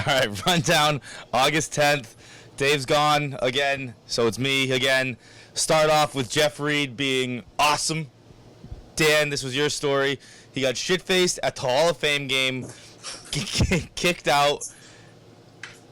All right, rundown. August 10th. Dave's gone again, so it's me again. Start off with Jeff Reed being awesome. Dan, this was your story. He got shit faced at the Hall of Fame game, kicked out,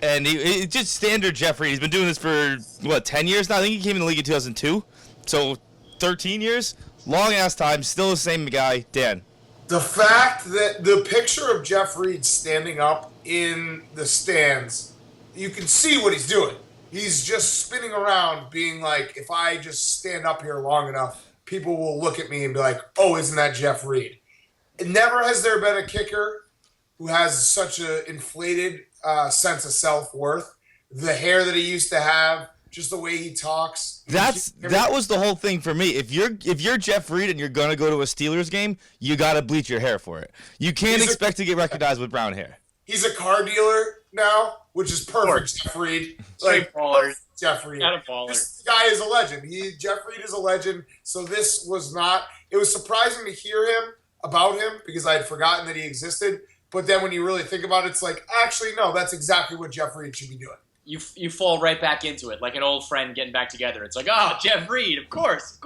and he just standard Jeff Reed. He's been doing this for, what, 10 years now? I think he came in the league in 2002, so 13 years? Long ass time, still the same guy. Dan. The fact that the picture of Jeff Reed standing up in the stands, you can see what he's doing. He's just spinning around being like, if I just stand up here long enough, people will look at me and be like, oh, isn't that Jeff Reed? Never has there been a kicker who has such an inflated sense of self-worth. The hair that he used to have, just the way he talks. That was the whole thing for me. If you're Jeff Reed and you're gonna go to a Steelers game, you gotta bleach your hair for it. You can't expect to get recognized with brown hair. He's a car dealer now, which is perfect. Jeff Reed, like Jeff Reed. This guy is a legend. Jeff Reed is a legend. So this was not. It was surprising to hear about him because I had forgotten that he existed. But then when you really think about it, it's like, actually, no, that's exactly what Jeff Reed should be doing. You fall right back into it, like an old friend getting back together. It's like, oh, Jeff Reed, of course.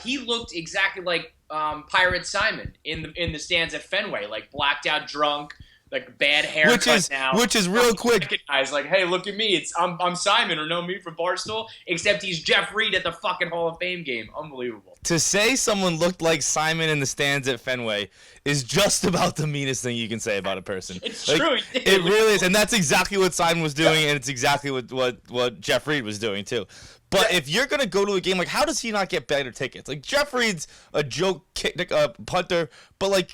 He looked exactly like Pirate Simon in the stands at Fenway, like blacked out, drunk, like bad haircut now. Which is real quick. Guys, like, hey, look at me, I'm Simon, or know me from Barstool, except he's Jeff Reed at the fucking Hall of Fame game. Unbelievable. To say someone looked like Simon in the stands at Fenway is just about the meanest thing you can say about a person. It's true. It really is, and that's exactly what Simon was doing, and it's exactly what Jeff Reed was doing too. But if you're gonna go to a game, like, how does he not get better tickets? Like, Jeff Reed's a joke punter, but like,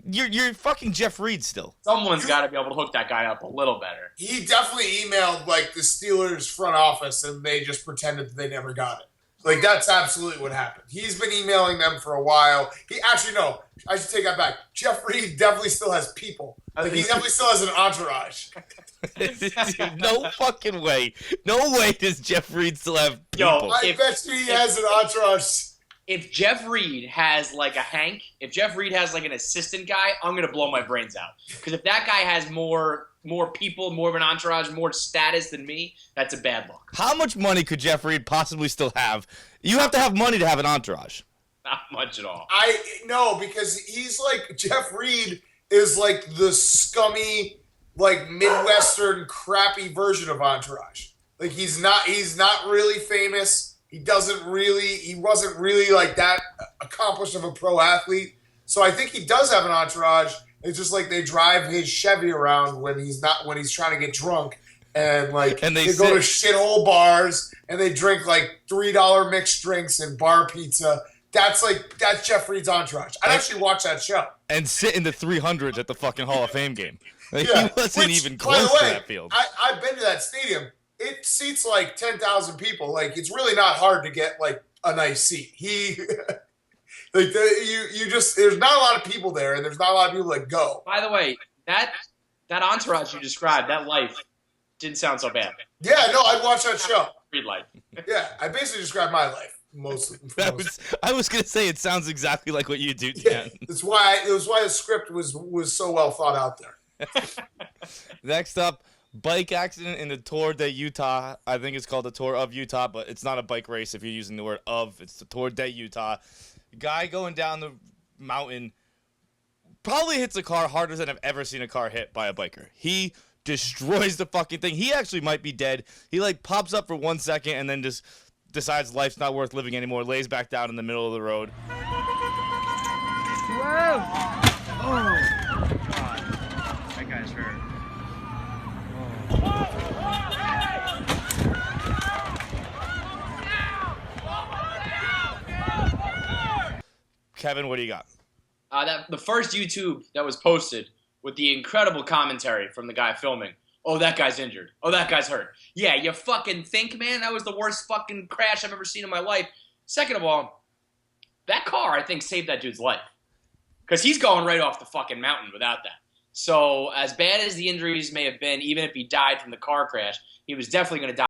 you're fucking Jeff Reed still. Someone's got to be able to hook that guy up a little better. He definitely emailed like the Steelers front office, and they just pretended that they never got it. Like, that's absolutely what happened. He's been emailing them for a while. No, I should take that back. Jeff Reed definitely still has people. Like, he definitely still has an entourage. Dude, no fucking way. No way does Jeff Reed still have people. I bet you he has an entourage. If Jeff Reed has like a Hank, if Jeff Reed has like an assistant guy, I'm going to blow my brains out. Because if that guy has more people, more of an entourage, more status than me, that's a bad look. How much money could Jeff Reed possibly still have? You have to have money to have an entourage. Not much at all. No, because he's like, Jeff Reed is like the scummy, like Midwestern crappy version of entourage. Like, he's not really famous. He wasn't really like that accomplished of a pro athlete. So I think he does have an entourage. It's just like they drive his Chevy around when he's trying to get drunk, and they go to shithole bars and they drink like $3 mixed drinks and bar pizza. That's Jeff Reed's entourage. I'd actually watch that show. And sit in the 300s at the fucking Hall of Fame game. Like, he wasn't even close to that field. I've been to that stadium. It seats like 10,000 people. Like, it's really not hard to get like a nice seat. There's not a lot of people there, and there's not a lot of people that go. By the way, that entourage you described, that life, didn't sound so bad. Yeah, no, I'd watch that show. Read life. Yeah, I basically described my life mostly. I was gonna say it sounds exactly like what you do, Dan. Yeah, it was why the script was so well thought out there. Next up. Bike accident in the Tour de Utah. I think it's called the Tour of Utah, but it's not a bike race if you're using the word of. It's the Tour de Utah. Guy going down the mountain probably hits a car harder than I've ever seen a car hit by a biker. He destroys the fucking thing. He actually might be dead. He like pops up for 1 second and then just decides life's not worth living anymore, lays back down in the middle of the road. Whoa! Oh, God. That guy's hurt. Kevin, what do you got? The first YouTube that was posted with the incredible commentary from the guy filming. Oh, that guy's injured. Oh, that guy's hurt. Yeah, you fucking think, man? That was the worst fucking crash I've ever seen in my life. Second of all, that car, I think, saved that dude's life. Because he's going right off the fucking mountain without that. So, as bad as the injuries may have been, even if he died from the car crash, he was definitely going to die.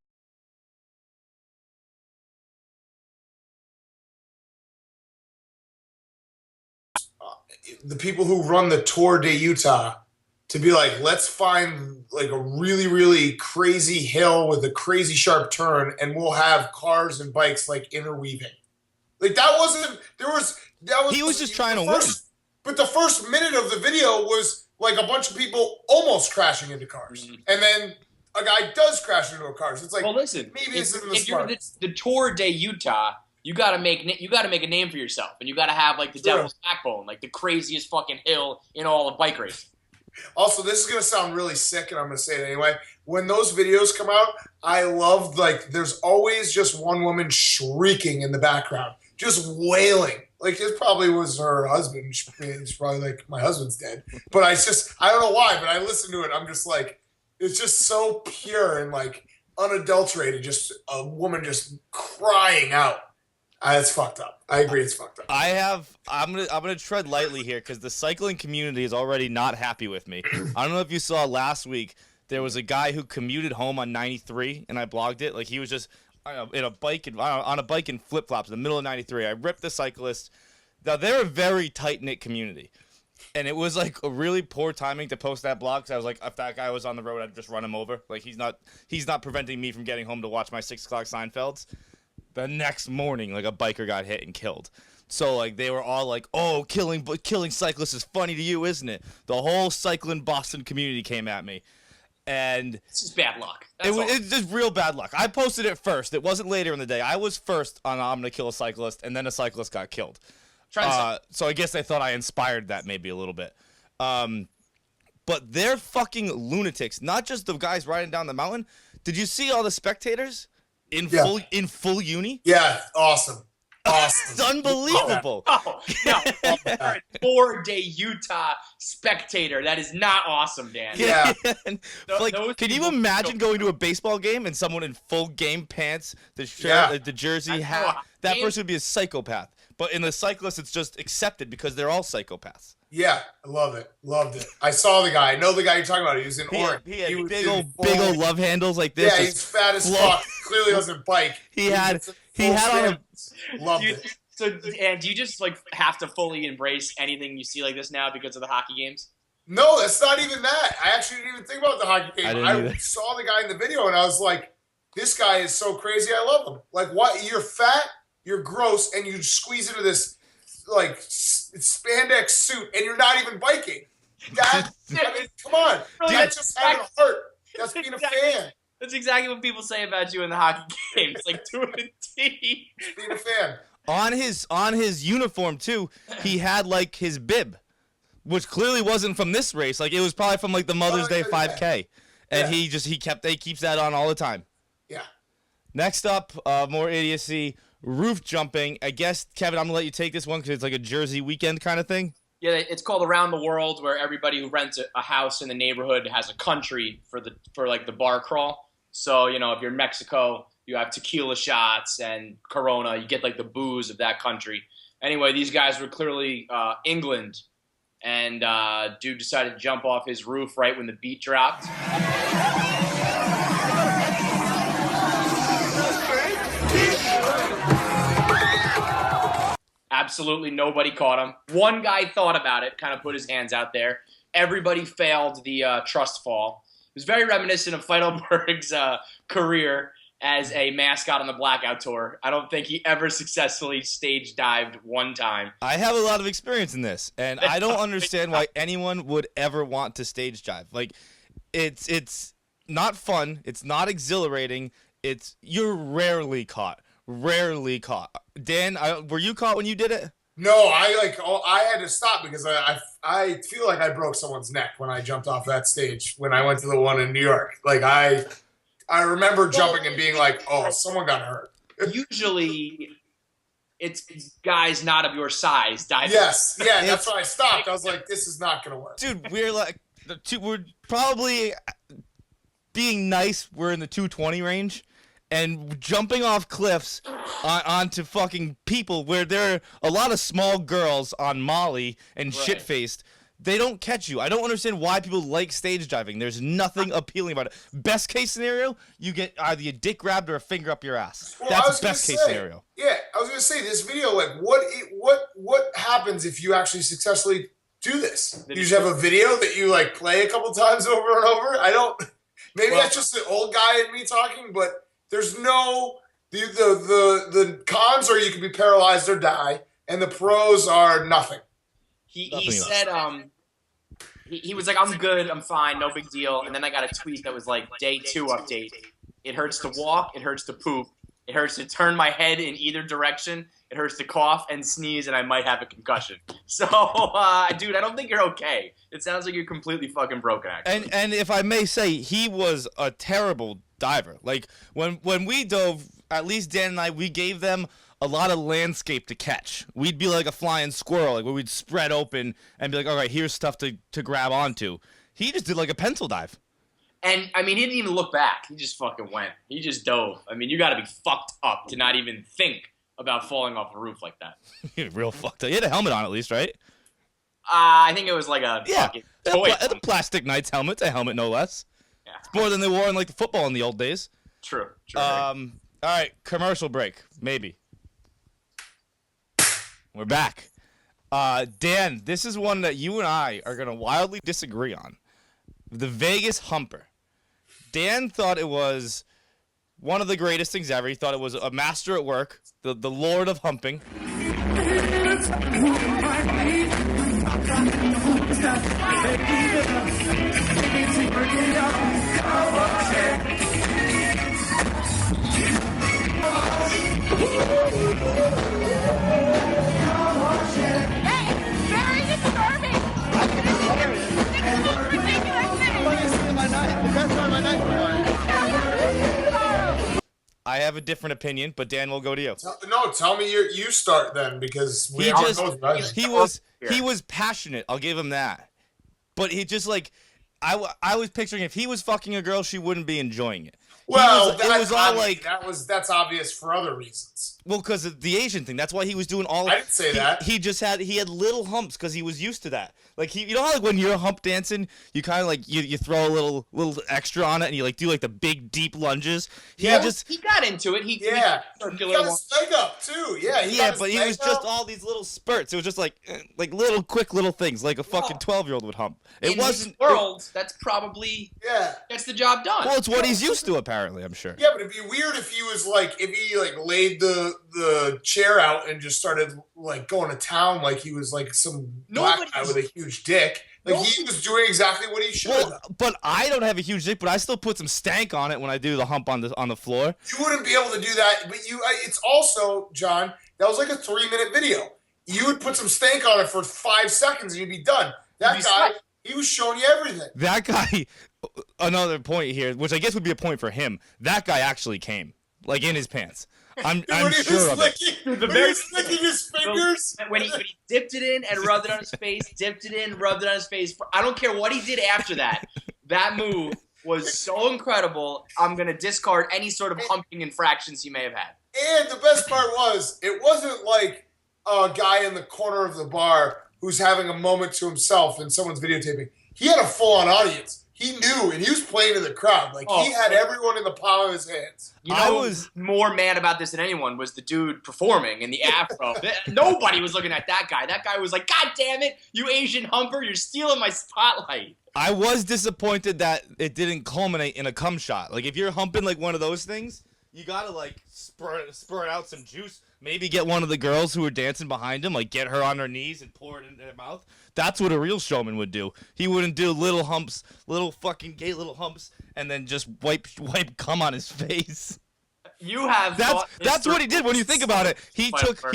The people who run the Tour de Utah to be like, let's find like a really, really crazy hill with a crazy sharp turn, and we'll have cars and bikes like interweaving. Like that wasn't He was just trying to win. But the first minute of the video was like a bunch of people almost crashing into cars, and then a guy does crash into a car. So it's like, well, listen, maybe this isn't the if you're smart. the Tour de Utah, you gotta make a name for yourself, and you gotta have like the devil's backbone, like the craziest fucking hill in all of bike racing. Also, this is going to sound really sick, and I'm going to say it anyway. When those videos come out, I love, like, there's always just one woman shrieking in the background, just wailing. Like, it probably was her husband. She's probably like, my husband's dead. But I don't know why, but I listen to it. I'm just like, it's just so pure and, like, unadulterated. Just a woman just crying out. It's fucked up. I agree, it's fucked up. I'm gonna tread lightly here because the cycling community is already not happy with me. I don't know if you saw last week, there was a guy who commuted home on 93, and I blogged it. Like he was just on a bike and flip flops in the middle of 93. I ripped the cyclist. Now they're a very tight knit community, and it was like a really poor timing to post that blog because I was like, if that guy was on the road, I'd just run him over. Like he's not preventing me from getting home to watch my 6 o'clock Seinfelds. The next morning, like a biker got hit and killed. So like they were all like, "Oh, killing cyclists is funny to you, isn't it?" The whole cycling Boston community came at me, and It's just bad luck. it's just real bad luck. I posted it first. It wasn't later in the day. I was first on I'm gonna kill a cyclist, and then a cyclist got killed. So I guess they thought I inspired that maybe a little bit. But they're fucking lunatics. Not just the guys riding down the mountain. Did you see all the spectators? In full uni? Yeah, awesome. It's unbelievable. Oh, no. Tour de Utah spectator. That is not awesome, Dan. Yeah. Like, can you imagine going to a baseball game and someone in full game pants, the shirt, the jersey, hat? That person would be a psychopath. But in the cyclist, it's just accepted because they're all psychopaths. Yeah, I love it. Loved it. I saw the guy. I know the guy you're talking about. He was in Oregon. He had big old love handles like this. Yeah, he's fat as fuck. Clearly doesn't bike. He had on a... Loved it. So, and do you just like have to fully embrace anything you see like this now because of the hockey games? No, that's not even that. I actually didn't even think about the hockey game. I saw the guy in the video and I was like, this guy is so crazy. I love him. Like, what? You're fat, you're gross, and you squeeze into this like spandex suit, and you're not even biking. I mean, come on. That's just having a heart. That's being a fan. That's exactly what people say about you in the hockey games. Like to a T. Being a fan. On his uniform too, he had like his bib, which clearly wasn't from this race. Like it was probably from like the Mother's Day 5K, and he keeps that on all the time. Yeah. Next up, more idiocy. Roof jumping. I guess, Kevin, I'm going to let you take this one because it's like a Jersey weekend kind of thing. Yeah, it's called Around the World, where everybody who rents a house in the neighborhood has a country for like the bar crawl. So, you know, if you're in Mexico, you have tequila shots and Corona. You get like the booze of that country. Anyway, these guys were clearly England, and dude decided to jump off his roof right when the beat dropped. Absolutely nobody caught him. One guy thought about it, kind of put his hands out there. Everybody failed the trust fall. It was very reminiscent of Feidelberg's career as a mascot on the Blackout Tour. I don't think he ever successfully stage dived one time. I have a lot of experience in this, and I don't understand why anyone would ever want to stage dive. Like, it's not fun. It's not exhilarating. You're rarely caught. Rarely caught. Dan, were you caught when you did it? No, I had to stop because I feel like I broke someone's neck when I jumped off that stage when I went to the one in New York. Like I remember jumping and being like, oh, someone got hurt. Usually it's guys not of your size diving. Yes, yeah, that's why I stopped. I was like, this is not gonna work. Dude, we're probably being nice. We're in the 220 range. And jumping off cliffs onto fucking people where there are a lot of small girls on Molly and shit-faced, they don't catch you. I don't understand why people like stage diving. There's nothing appealing about it. Best case scenario, you get either your dick grabbed or a finger up your ass. Well, that's best case scenario. Yeah, I was gonna say this video. Like, what happens if you actually successfully do this? You just have a video that you like play a couple times over and over? I don't. Maybe that's just the old guy in me talking, but there's no the cons are you can be paralyzed or die, and the pros are nothing. He said he was like, I'm good, I'm fine, no big deal. And then I got a tweet that was like, day 2 update. It hurts to walk, it hurts to poop, it hurts to turn my head in either direction, it hurts to cough and sneeze, and I might have a concussion. So, dude, I don't think you're okay. It sounds like you're completely fucking broken, actually. And if I may say, he was a terrible diver. Like, when we dove, at least Dan and I, we gave them a lot of landscape to catch. We'd be like a flying squirrel, like where we'd spread open and be like, all right, here's stuff to grab onto. He just did like a pencil dive. And, I mean, he didn't even look back. He just fucking went. He just dove. I mean, you got to be fucked up to not even think about falling off a roof like that. Real fucked up. He had a helmet on at least, right? I think it was like a fucking toy. A plastic Knights helmet, a helmet no less. Yeah. It's more than they wore in like the football in the old days. True. All right, commercial break, maybe. We're back. Dan, this is one that you and I are going to wildly disagree on. The Vegas Humper. Dan thought it was one of the greatest things ever. He thought it was a master at work, the lord of humping. I have a different opinion, but Dan will go to you. No, tell me you start then, because he was passionate. I'll give him that. But he just like I was picturing if he was fucking a girl, she wouldn't be enjoying it. Well, that's obvious for other reasons. Well, because of the Asian thing. That's why he was doing all. I didn't say that. He had little humps because he was used to that. Like you know how like when you're hump dancing, you kind of like you throw a little extra on it and you like do like the big deep lunges. He got into it. He got his leg up too. Yeah, but it was just all these little spurts. It was just like little quick little things like a fucking 12-year-old would hump. It wasn't world. That's probably gets the job done. Well, it's what he's used to apparently. I'm sure. Yeah, but it'd be weird if he was like laid the chair out and just started like going to town like he was like some black guy with a huge dick. Like he was doing exactly what he should have done. But I don't have a huge dick, but I still put some stank on it when I do the hump on the floor. You wouldn't be able to do that, but it's also, John, that was like a 3-minute video. You would put some stank on it for 5 seconds and you'd be done. That guy, he was showing you everything. That guy, another point here, which I guess would be a point for him, that guy actually came, like in his pants. I'm sure of it. When he was licking his fingers. When he dipped it in and rubbed it on his face, dipped it in, rubbed it on his face. I don't care what he did after that. That move was so incredible. I'm going to discard any sort of humping infractions he may have had. And the best part was, it wasn't like a guy in the corner of the bar who's having a moment to himself and someone's videotaping. He had a full-on audience. He knew, and he was playing to the crowd. Like, he had everyone in the palm of his hands. You know, I was more mad about this than anyone was the dude performing in the afro. Nobody was looking at that guy. That guy was like, God damn it, you Asian humper, you're stealing my spotlight. I was disappointed that it didn't culminate in a cum shot. Like, if you're humping, like, one of those things, you gotta, like, spurt out some juice. Maybe get one of the girls who were dancing behind him, like, get her on her knees and pour it into her mouth. That's what a real showman would do. He wouldn't do little humps, little fucking gay little humps, and then just wipe cum on his face. You have that's what he did when you think about it. He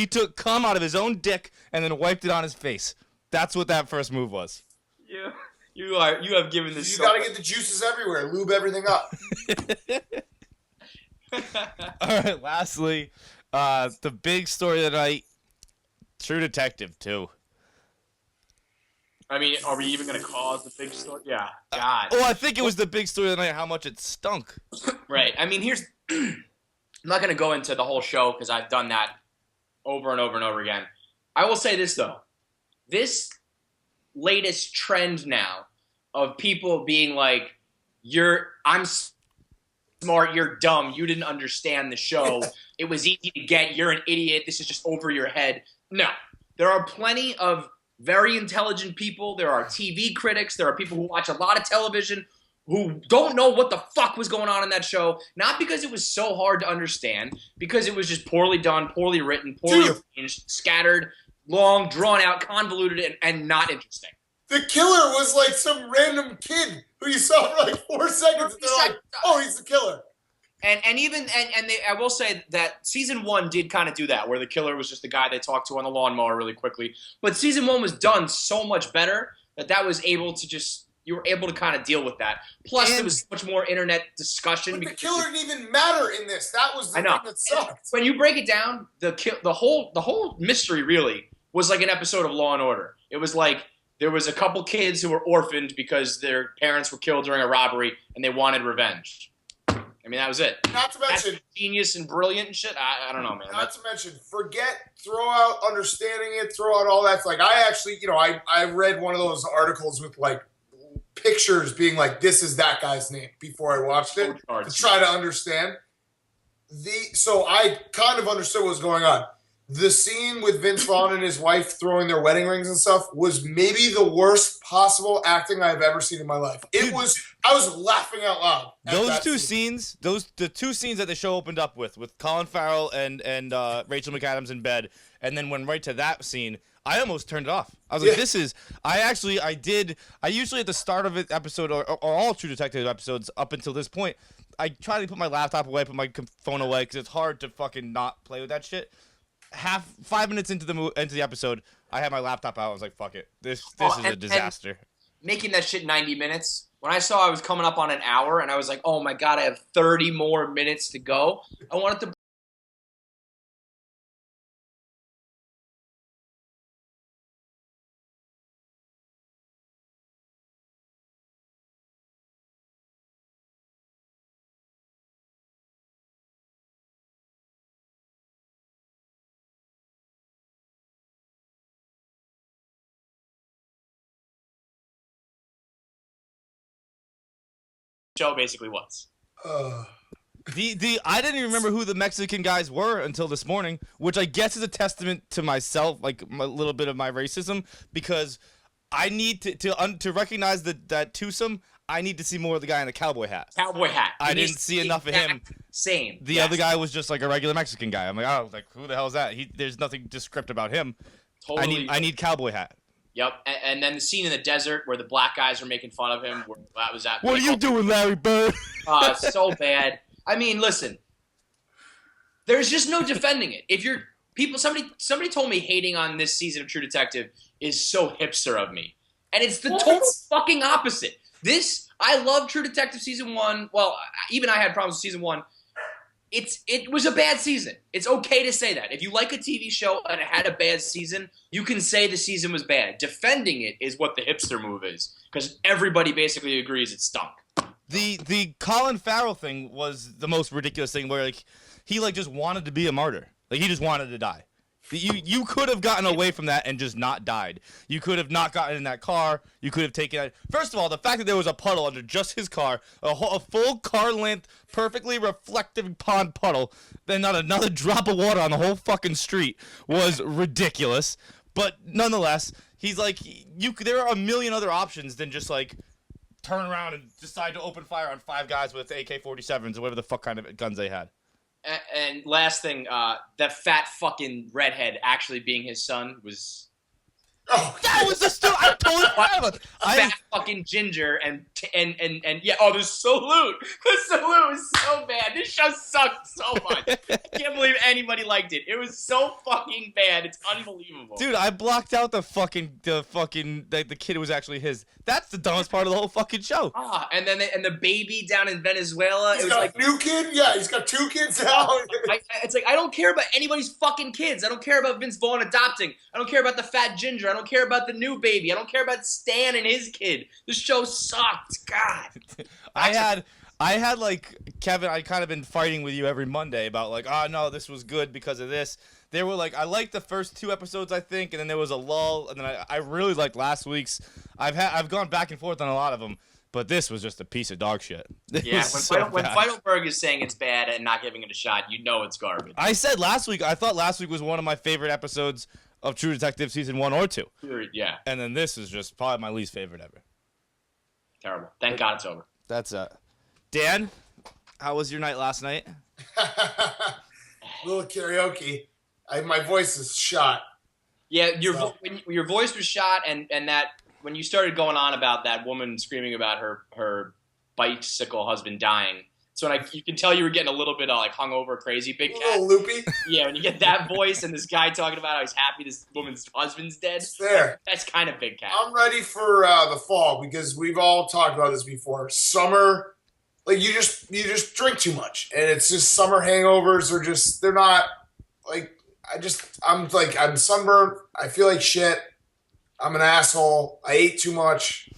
took cum out of his own dick and then wiped it on his face. That's what that first move was. You have given this. You gotta get the juices everywhere. Lube everything up. All right. Lastly, the big story of the night. True Detective 2. I mean, are we even going to call it the big story? Yeah. God. I think it was the big story of the night, how much it stunk. Right. I mean, I'm not going to go into the whole show because I've done that over and over and over again. I will say this, though. This latest trend now of people being like, I'm smart, you're dumb, you didn't understand the show, it was easy to get, you're an idiot, this is just over your head. No. There are plenty of very intelligent people. There are TV critics. There are people who watch a lot of television who don't know what the fuck was going on in that show. Not because it was so hard to understand, because it was just poorly done, poorly written, poorly arranged, scattered, long, drawn out, convoluted, and not interesting. The killer was like some random kid who you saw for like 4 seconds, and they're like, "Oh, he's the killer." I will say that season 1 did kind of do that, where the killer was just the guy they talked to on the lawnmower really quickly. But season 1 was done so much better that was able to just, you were able to kind of deal with that. Plus, there was much more internet discussion. But the killer didn't even matter in this. That was the thing that sucked. When you break it down, the whole mystery really was like an episode of Law and Order. It was like there was a couple kids who were orphaned because their parents were killed during a robbery and they wanted revenge. I mean, that was it. Not to mention, that's genius and brilliant and shit. I don't know, man. Not to mention, throw out understanding it, throw out all that. Like, I actually, I read one of those articles with like pictures being like, "This is that guy's name" before I watched it to try to understand. So I kind of understood what was going on. The scene with Vince Vaughn and his wife throwing their wedding rings and stuff was maybe the worst possible acting I've ever seen in my life. I was laughing out loud. Those two scenes, the two scenes that the show opened up with Colin Farrell and Rachel McAdams in bed, and then went right to that scene, I almost turned it off. I was like, I usually at the start of an episode or all True Detective episodes up until this point, I try to put my laptop away, put my phone away, because it's hard to fucking not play with that shit. 5 minutes into the episode, I had my laptop out. I was like, "Fuck it, this is a disaster." And making that shit 90 minutes. When I saw I was coming up on an hour, and I was like, "Oh my god, I have 30 more minutes to go." I wanted to. Show basically was. I didn't even remember who the Mexican guys were until this morning, which I guess is a testament to myself, like a little bit of my racism, because I need to recognize that twosome. I need to see more of the guy in the cowboy hat. I didn't see enough of him. Same. The other guy was just like a regular Mexican guy. I'm like, who the hell is that? There's nothing descriptive about him. Totally. I need cowboy hat. Yep, and then the scene in the desert where the black guys are making fun of him. That was that. What are you doing, Larry Bird? So bad. I mean, listen. There's just no defending it. If you're somebody told me hating on this season of True Detective is so hipster of me, and it's the total fucking opposite. I love True Detective season 1. Well, even I had problems with season 1. It was a bad season. It's okay to say that. If you like a TV show and it had a bad season, you can say the season was bad. Defending it is what the hipster move is, because everybody basically agrees it stunk. The Colin Farrell thing was the most ridiculous thing, where like he like just wanted to be a martyr. Like he just wanted to die. You could have gotten away from that and just not died. You could have not gotten in that car. You could have taken it. First of all, the fact that there was a puddle under just his car, a full car length, perfectly reflective pond puddle, then not another drop of water on the whole fucking street was ridiculous. But nonetheless, he's like, there are a million other options than just like turn around and decide to open fire on 5 guys with AK-47s or whatever the fuck kind of guns they had. And last thing, that fat fucking redhead actually being his son was... Oh, that was the stuff I totally forgot about. Fat fucking ginger and yeah. Oh, the salute. The salute was so bad. This show sucked so much. I can't believe anybody liked it. It was so fucking bad. It's unbelievable. Dude, I blocked out the kid was actually his. That's the dumbest part of the whole fucking show. And then the baby down in Venezuela. He's got a new kid. Yeah, he's got 2 kids now. It's like I don't care about anybody's fucking kids. I don't care about Vince Vaughn adopting. I don't care about the fat ginger. I don't care about the new baby. I don't care about Stan and his kid. This show sucked. God. I had like Kevin. I kind of been fighting with you every Monday about like, oh no, this was good because of this. They were like, I liked the first 2 episodes, I think, and then there was a lull, and then I really liked last week's. I've gone back and forth on a lot of them, but this was just a piece of dog shit. Yeah, when Feidelberg is saying it's bad and not giving it a shot, you know it's garbage. I said last week, I thought last week was one of my favorite episodes of True Detective season 1 or 2. Yeah, And then this is just probably my least favorite ever. terrible. Thank God it's over. That's Dan, how was your night last night? Little karaoke. My voice is shot. Yeah, your voice was shot, and that when you started going on about that woman screaming about her bicycle husband dying. So you can tell you were getting a little bit of like hungover, crazy, big cat. A little loopy. Yeah, when you get that voice and this guy talking about how he's happy this woman's husband's dead. It's there. That's kind of big cat. I'm ready for the fall because we've all talked about this before. Summer, like you just drink too much, and it's just summer hangovers are just they're not like I'm sunburned. I feel like shit. I'm an asshole. I ate too much.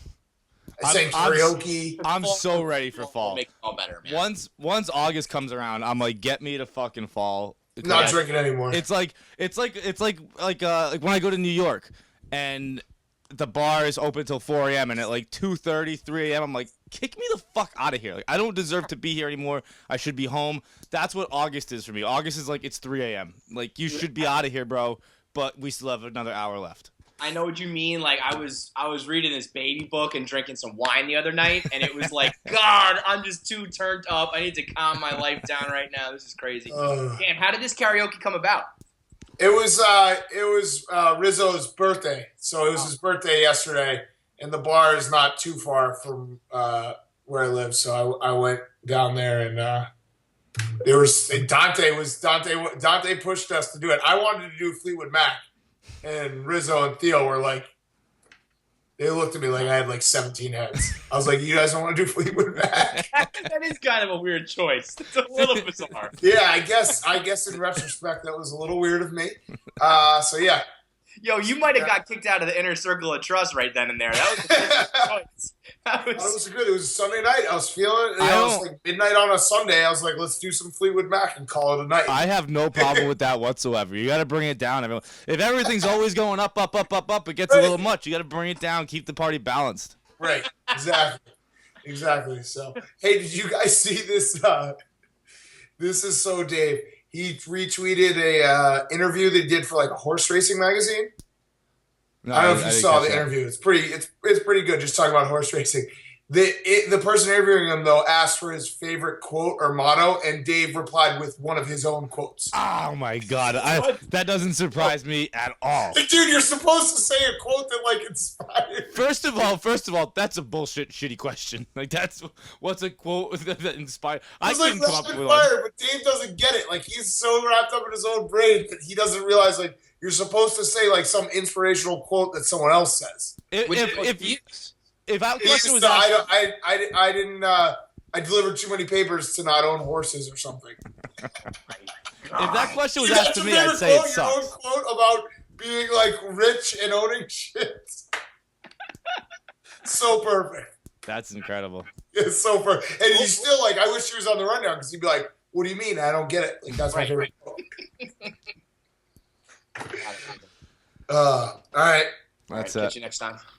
I sang karaoke. I'm so ready for fall. Make it all better, man. Once August comes around, I'm like, get me to fucking fall. Not drinking anymore. It's like when I go to New York and the bar is open till 4 a.m. and at like 2:30, 3 a.m. I'm like, kick me the fuck out of here. Like, I don't deserve to be here anymore. I should be home. That's what August is for me. August is like, it's 3 a.m. Like, you should be out of here, bro. But we still have another hour left. I know what you mean. Like I was reading this baby book and drinking some wine the other night, and it was like, God, I'm just too turned up. I need to calm my life down right now. This is crazy. Dan, how did this karaoke come about? It was Rizzo's birthday, so it was his birthday yesterday, and the bar is not too far from where I live, so I went down there, and Dante pushed us to do it. I wanted to do Fleetwood Mac. And Rizzo and Theo were like, they looked at me like I had like 17 heads. I was like, you guys don't want to do Fleetwood Mac? That is kind of a weird choice. It's a little bizarre. Yeah, I guess in retrospect that was a little weird of me. So yeah. Yo, you might have got kicked out of the inner circle of trust right then and there. That was a good choice. It was good. It was a Sunday night. I was feeling it. It was like midnight on a Sunday. I was like, let's do some Fleetwood Mac and call it a night. I have no problem with that whatsoever. You got to bring it down, everyone. If everything's always going up, it gets a little much. You got to bring it down, keep the party balanced. Right. Exactly. So, hey, did you guys see this? This is so Dave. He retweeted a interview they did for like a horse racing magazine. No, I don't know if you saw the interview. It's pretty good. Just talking about horse racing. The person interviewing him though asked for his favorite quote or motto, and Dave replied with one of his own quotes. Oh my God, that doesn't surprise me at all. Dude, you're supposed to say a quote that like inspired. First of all, that's a bullshit, shitty question. Like what's a quote that inspired? I couldn't come up with one. But Dave doesn't get it. Like he's so wrapped up in his own brain that he doesn't realize like you're supposed to say like some inspirational quote that someone else says. If that question was asked, I didn't. I delivered too many papers to not own horses or something. If that question was asked to me, I'd say it sucks. Your own quote about being like rich and owning shit. So perfect. That's incredible. It's so perfect, and he's still like, I wish he was on the rundown because he'd be like, "What do you mean? I don't get it." Like that's my favorite quote. All right. Catch you next time.